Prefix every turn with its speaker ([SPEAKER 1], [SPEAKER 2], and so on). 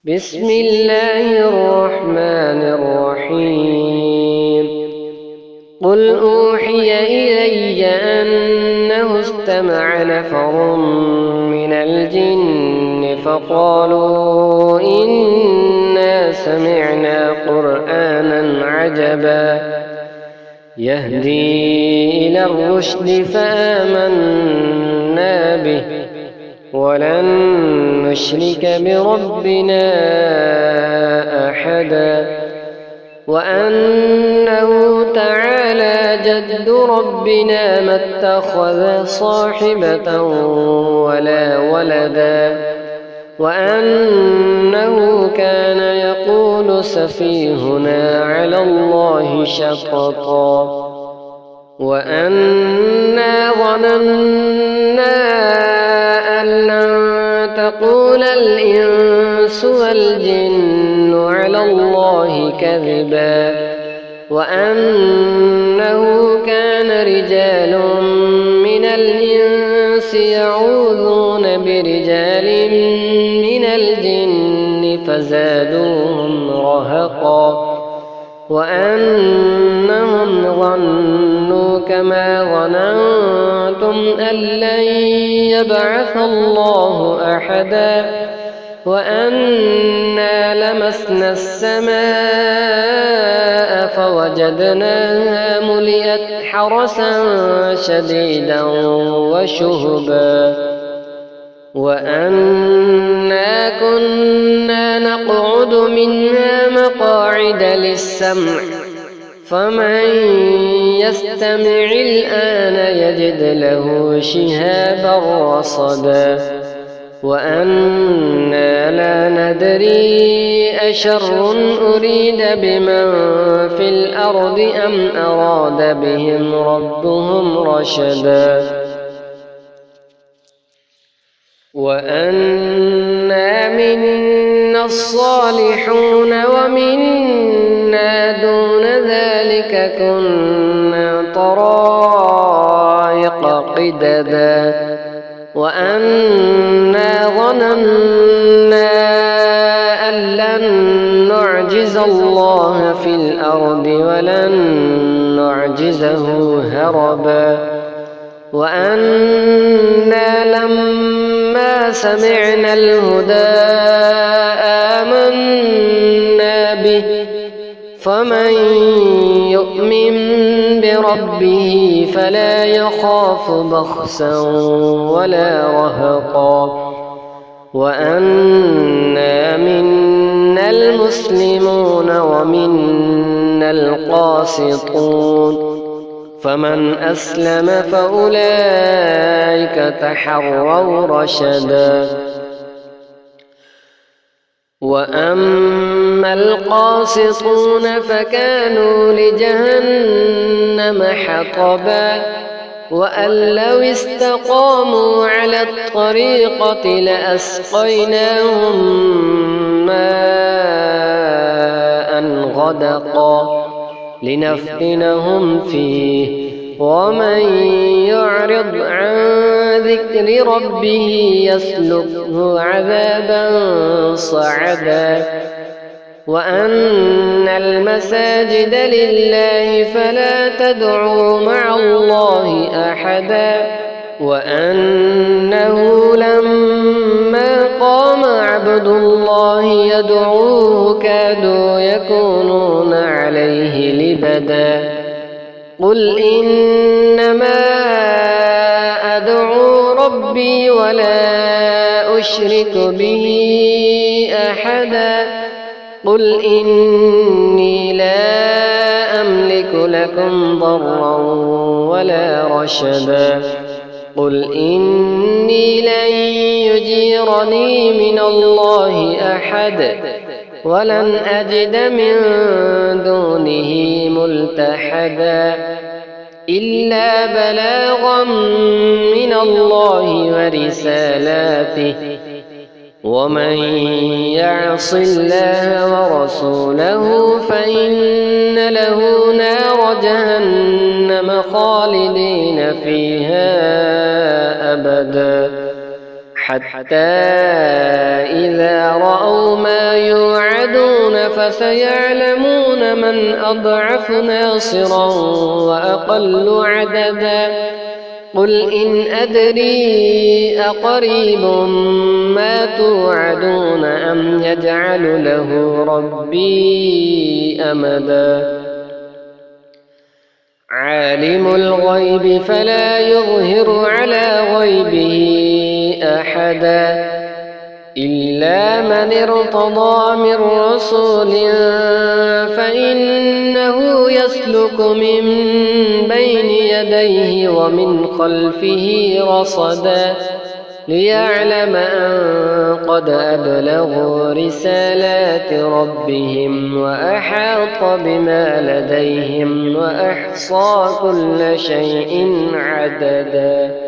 [SPEAKER 1] بسم الله الرحمن الرحيم. قل أوحي إلي أنه استمع نفر من الجن فقالوا إنا سمعنا قرآنا عجبا يهدي إلى الرشد فآمنا به ولن نشرك بربنا أحدا وأنه تعالى جد ربنا ما اتخذ صاحبة ولا ولدا وأنه كان يقول سفيهنا على الله شططا وأنا ظننا أن لن تقول الإنس والجن على الله كذبا وأنه كان رجال من الإنس يعوذون برجال من الجن فزادوهم رهقا وأنهم ظنوا كما ظننتم أن لن يبعث الله أحدا وأنا لمسنا السماء فوجدناها ملئت حرسا شديدا وشهبا وأنا كنا نقعد منها مقاعد للسمع فمن يستمع الآن يجد له شهابا رصدا وأنا لا ندري أشر أريد بمن في الأرض أم أراد بهم ربهم رشدا وأنا منا الصالحون ومنا دون ذلك كنا طرائق قددا وأنا ظننا أن لن نعجز الله في الأرض ولن نعجزه هربا وأنا لما سمعنا الهدى آمنا به فمن يؤمن بربه فلا يخاف بخسا ولا رهقا وأنا منا المسلمون ومنا القاسطون فمن أسلم فأولئك تحروا رشدا وأما القاسطون فكانوا لجهنم حطبا وأن لو استقاموا على الطريقة لأسقيناهم ماء غدقا لنفتنهم فيه ومن يعرض عن ذكر ربه يسلكه عذابا صعدا وأن المساجد لله فلا تدعوا مع الله أحدا وأنه لما قام عبد الله يدعوه كادوا يكونون عليه لبدا قل إنما أدعو ربي ولا أشرك به أحدا قل إني لا أملك لكم ضرا ولا رشدا قل إني لن يجيرني من الله أحد ولن أجد من دونه ملتحدا إلا بلاغا من الله ورسالاته ومن يعص الله ورسوله فإن له نار جهنم خالدين فيها أبدا حتى إذا رأوا ما يوعدون فسيعلمون من أضعف ناصرا وأقل عددا قل إن أدري أقريب ما توعدون أم يجعل له ربي أمدا عالم الغيب فلا يظهر على غيبه أحدا إلا من ارتضى من رسول فإنه يسلك من بين يديه ومن خلفه رصدا ليعلم أن قد أبلغوا رسالات ربهم وأحاط بما لديهم وأحصى كل شيء عددا.